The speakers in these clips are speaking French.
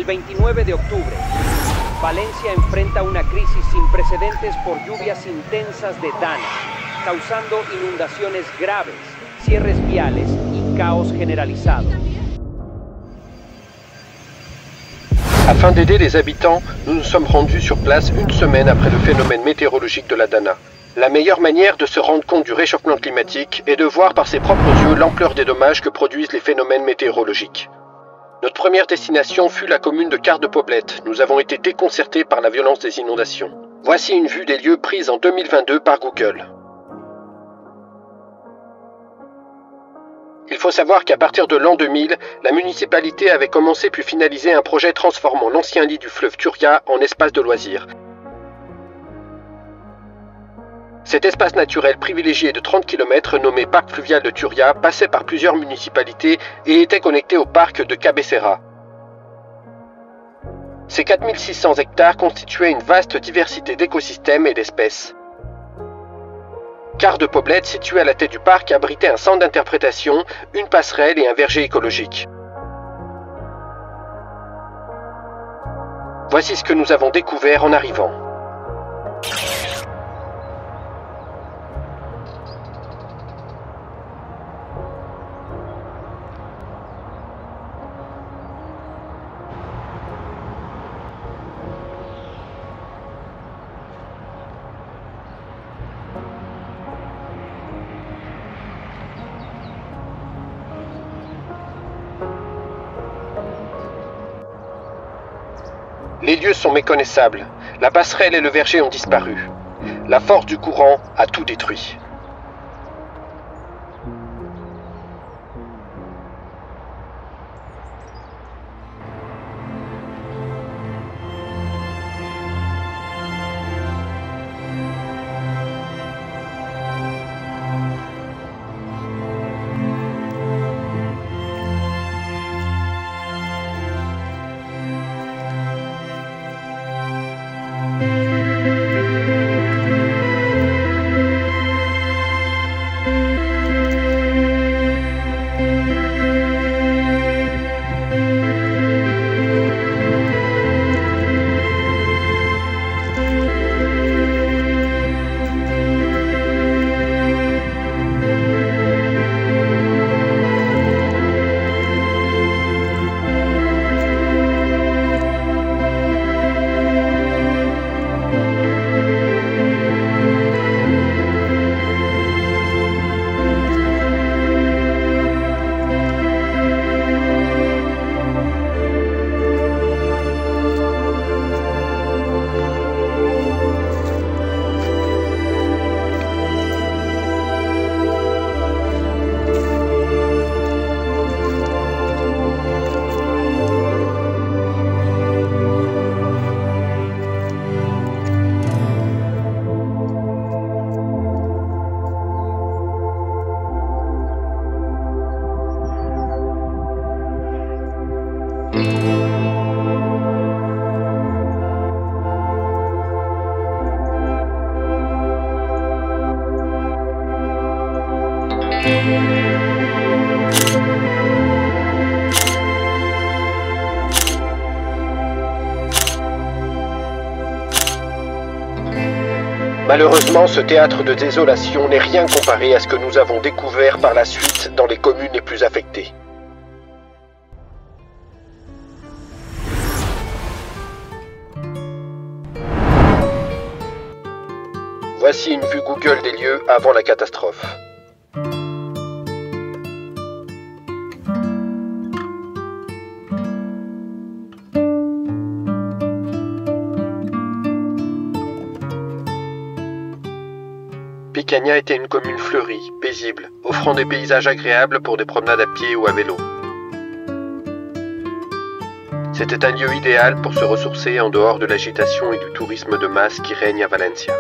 El 29 de octubre, Valencia enfrenta una crisis sin precedentes por lluvias intensas de Dana, causando inundaciones graves, cierres viales y caos generalizado. Afin d'aider les habitants, nous nous sommes rendus sur place une semaine après le phénomène météorologique de la Dana. La meilleure manière de se rendre compte du réchauffement climatique est de voir par ses propres yeux l'ampleur des dommages que produisent les phénomènes météorologiques. Notre première destination fut la commune de Quart-de-Poblet. Nous avons été déconcertés par la violence des inondations. Voici une vue des lieux prise en 2022 par Google. Il faut savoir qu'à partir de l'an 2000, la municipalité avait commencé puis finalisé un projet transformant l'ancien lit du fleuve Turia en espace de loisirs. Cet espace naturel privilégié de 30 km nommé Parc fluvial de Turia passait par plusieurs municipalités et était connecté au parc de Cabecera. Ces 4600 hectares constituaient une vaste diversité d'écosystèmes et d'espèces. Quart-de-Poblet, situé à la tête du parc, abritait un centre d'interprétation, une passerelle et un verger écologique. Voici ce que nous avons découvert en arrivant. Les lieux sont méconnaissables. La passerelle et le verger ont disparu. La force du courant a tout détruit. Malheureusement, ce théâtre de désolation n'est rien comparé à ce que nous avons découvert par la suite dans les communes les plus affectées. Voici une vue Google des lieux avant la catastrophe. Picania était une commune fleurie, paisible, offrant des paysages agréables pour des promenades à pied ou à vélo. C'était un lieu idéal pour se ressourcer en dehors de l'agitation et du tourisme de masse qui règne à Valencia.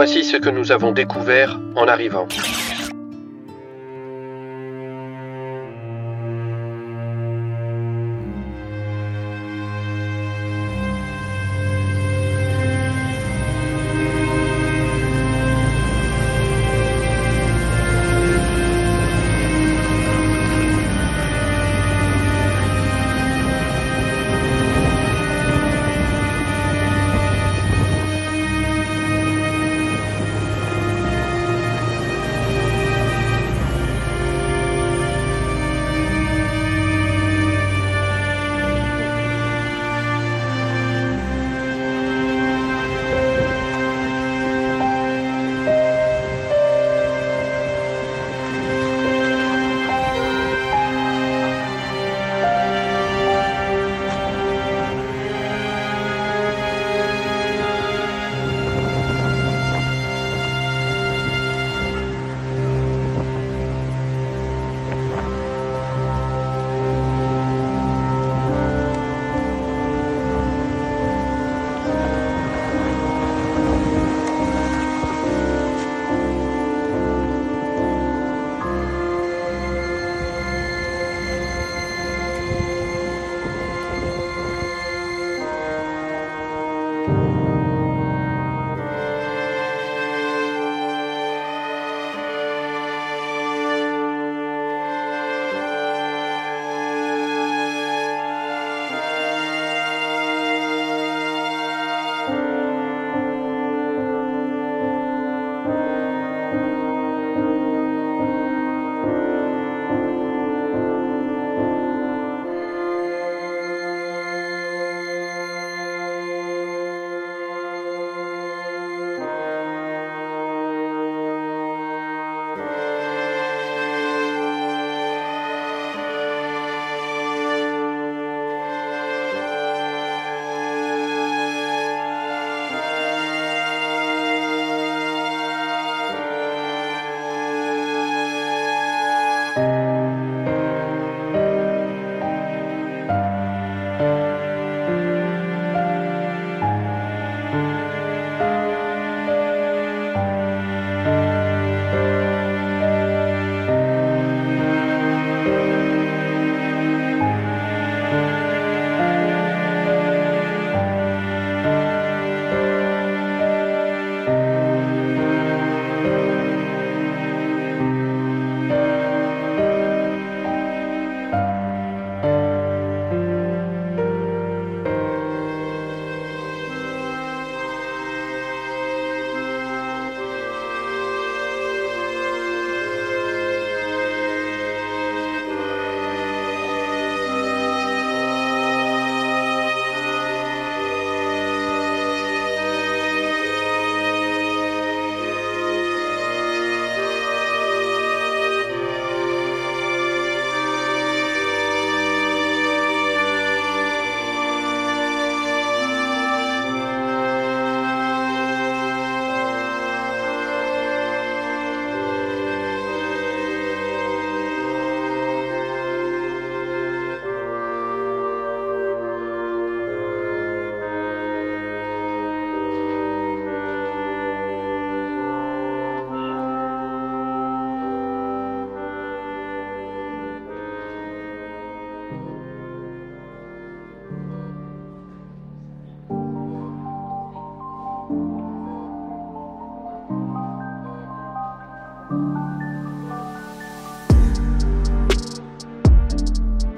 Voici ce que nous avons découvert en arrivant.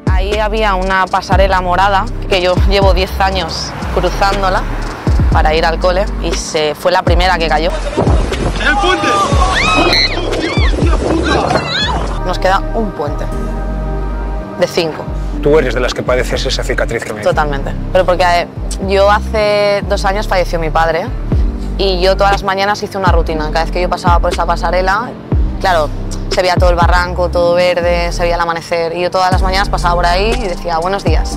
Ahí había una pasarela morada que yo llevo 10 años cruzándola para ir al cole y fue la primera que cayó. ¡El puente! ¡Hostia puta! Nos queda un puente de 5. Tú eres de las que padeces esa cicatriz que me dices. Totalmente. Pero porque yo hace 2 años falleció mi padre y yo todas las mañanas hice una rutina. Cada vez que yo pasaba por esa pasarela, claro, se veía todo el barranco, todo verde, se veía el amanecer y yo todas las mañanas pasaba por ahí y decía buenos días.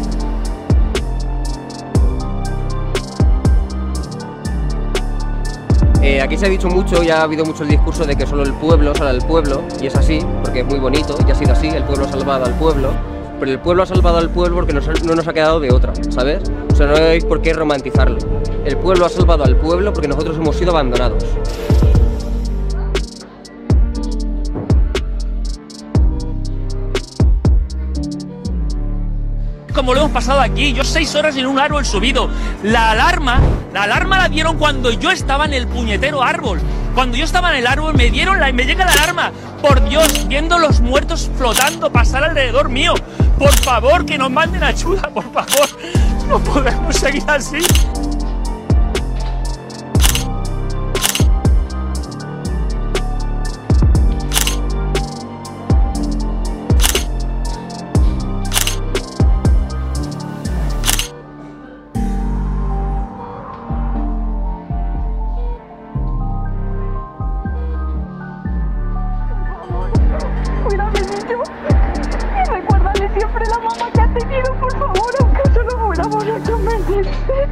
Aquí se ha dicho mucho y ha habido mucho el discurso de que solo el pueblo salva al pueblo, y es así, porque es muy bonito, y ha sido así, el pueblo ha salvado al pueblo, pero el pueblo ha salvado al pueblo porque no nos ha quedado de otra, ¿sabes? O sea, no hay por qué romantizarlo. El pueblo ha salvado al pueblo porque nosotros hemos sido abandonados. Como lo hemos pasado aquí, yo 6 horas en un árbol subido. La alarma la dieron cuando yo estaba en el puñetero árbol. Cuando yo estaba en el árbol me llega la alarma. Por Dios, viendo los muertos flotando pasar alrededor mío. Por favor, que nos manden ayuda, por favor. No podemos seguir así. Cuídame, niño. Y recuérdale siempre la mamá que ha tenido, por favor, aunque solo fuéramos 8 meses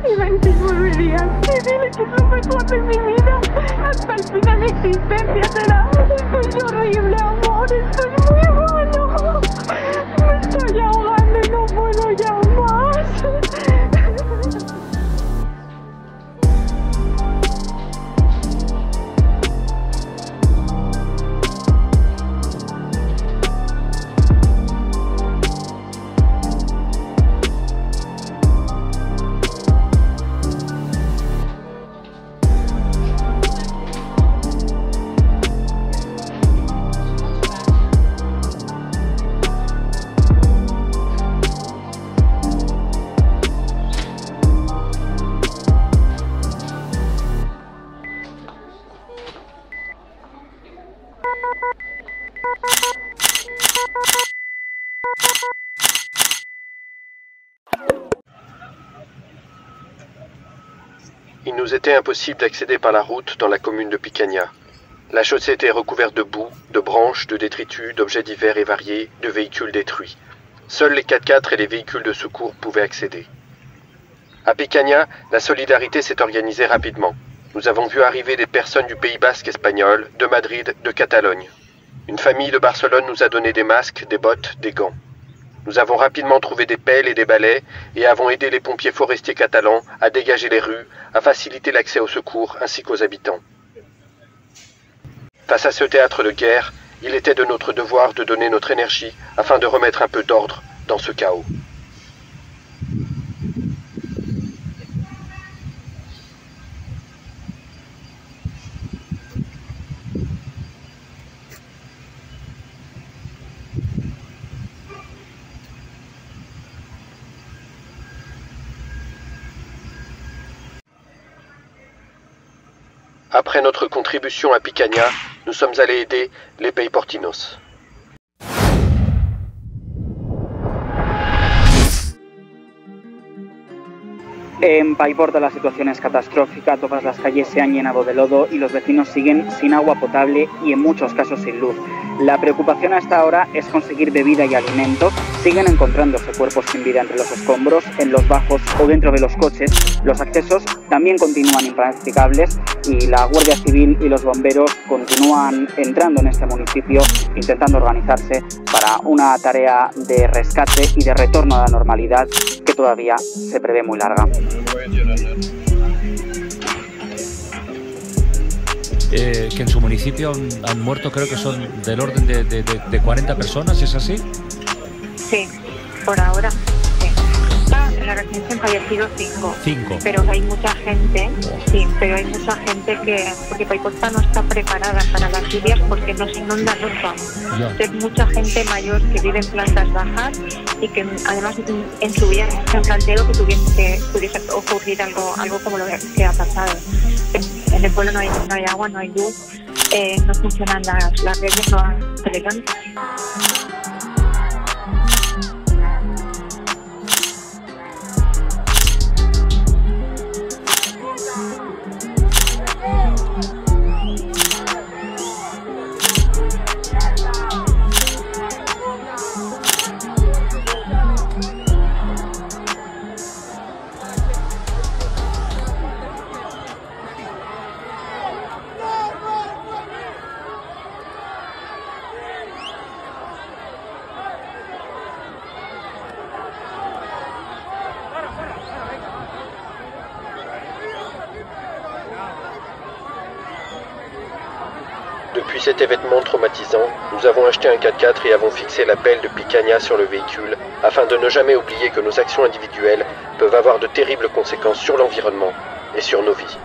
y 29 días. Y dile que es lo mejor de mi vida. Hasta el final de existencia será. Esto es horrible, amor. Esto es muy malo. Me estoy ahogando y no puedo ya más. Il nous était impossible d'accéder par la route dans la commune de Picaña. La chaussée était recouverte de boue, de branches, de détritus, d'objets divers et variés, de véhicules détruits. Seuls les 4x4 et les véhicules de secours pouvaient accéder. À Picaña, la solidarité s'est organisée rapidement. Nous avons vu arriver des personnes du Pays Basque espagnol, de Madrid, de Catalogne. Une famille de Barcelone nous a donné des masques, des bottes, des gants. Nous avons rapidement trouvé des pelles et des balais et avons aidé les pompiers forestiers catalans à dégager les rues, à faciliter l'accès aux secours ainsi qu'aux habitants. Face à ce théâtre de guerre, il était de notre devoir de donner notre énergie afin de remettre un peu d'ordre dans ce chaos. Après notre contribution à Picaña, nous sommes allés aider les Pays Portinos. En Paiporta la situación es catastrófica, todas las calles se han llenado de lodo y los vecinos siguen sin agua potable y en muchos casos sin luz. La preocupación hasta ahora es conseguir bebida y alimentos. Siguen encontrándose cuerpos sin vida entre los escombros, en los bajos o dentro de los coches. Los accesos también continúan impracticables y la Guardia Civil y los bomberos continúan entrando en este municipio intentando organizarse para una tarea de rescate y de retorno a la normalidad que todavía se prevé muy larga. Que en su municipio han muerto, creo que son del orden de 40 personas, ¿es así? Sí, por ahora sí. En la residencia han fallecido 5. Pero hay mucha gente, sí, pero hay mucha gente que, porque Paiporta no está preparada para las lluvias porque no se inunda nunca. Entonces mucha gente mayor que vive en plantas bajas y que además en su vida se han planteado que pudiese ocurrir algo como lo que ha pasado. En el pueblo no hay agua, no hay luz, no funcionan las redes, no hay teléfono. Depuis cet événement traumatisant, nous avons acheté un 4x4 et avons fixé la pelle de picanha sur le véhicule afin de ne jamais oublier que nos actions individuelles peuvent avoir de terribles conséquences sur l'environnement et sur nos vies.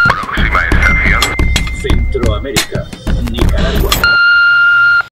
Próxima estación, Centroamérica, Nicaragua.